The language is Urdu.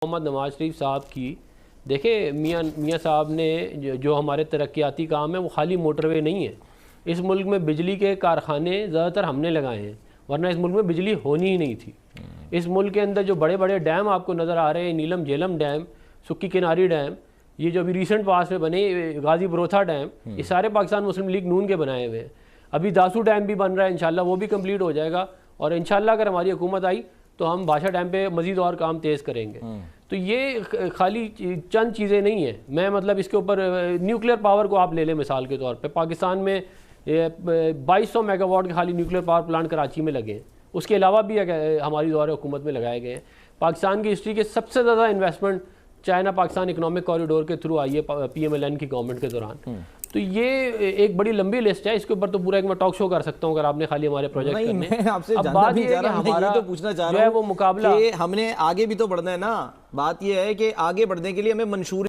محمد نواز شریف صاحب کی دیکھیں میاں صاحب نے جو ہمارے ترقیاتی کام ہیں وہ خالی موٹر وے نہیں ہے. اس ملک میں بجلی کے کارخانے زیادہ تر ہم نے لگائے ہیں, ورنہ اس ملک میں بجلی ہونی ہی نہیں تھی. اس ملک کے اندر جو بڑے بڑے ڈیم آپ کو نظر آ رہے ہیں, نیلم جھیلم ڈیم, سکی کناری ڈیم, یہ جو ابھی ریسنٹ پاس میں بنے غازی بروتھا ڈیم, یہ سارے پاکستان مسلم لیگ نون کے بنائے ہوئے ہیں. ابھی داسو ڈیم بھی بن رہا ہے, انشاءاللہ وہ بھی کمپلیٹ ہو جائے گا, اور انشاءاللہ اگر ہماری حکومت آئی تو ہم بھاشا ڈیم پہ مزید اور کام تیز کریں گے. تو یہ خالی چند چیزیں نہیں ہیں. میں مطلب اس کے اوپر نیوکلیر پاور کو آپ لے لیں مثال کے طور پہ, پاکستان میں 2200 میگا واٹ کے خالی نیوکلیر پاور پلانٹ کراچی میں لگے ہیں. اس کے علاوہ بھی ہماری دور حکومت میں لگائے گئے ہیں. پاکستان کی ہسٹری کے سب سے زیادہ investment China Pakistan economic corridor کے تھرو آئی ہے PMLN کی گورنمنٹ کے دوران. تو یہ ایک بڑی لمبی لسٹ ہے, اس کے اوپر تو پورا ایک میں ٹاک شو کر سکتا ہوں اگر آپ نے خالی ہمارے پروجیکٹ کرنے. میں آپ سے اب جاننا بات بھی یہ ہے چاہ کہ رہا ہوں, ہمارا یہ تو پوچھنا چاہ جو رہا ہے وہ ہوں مقابلہ کہ ہم نے آگے بھی تو بڑھنا ہے نا. بات یہ ہے کہ آگے بڑھنے کے لیے ہمیں منشور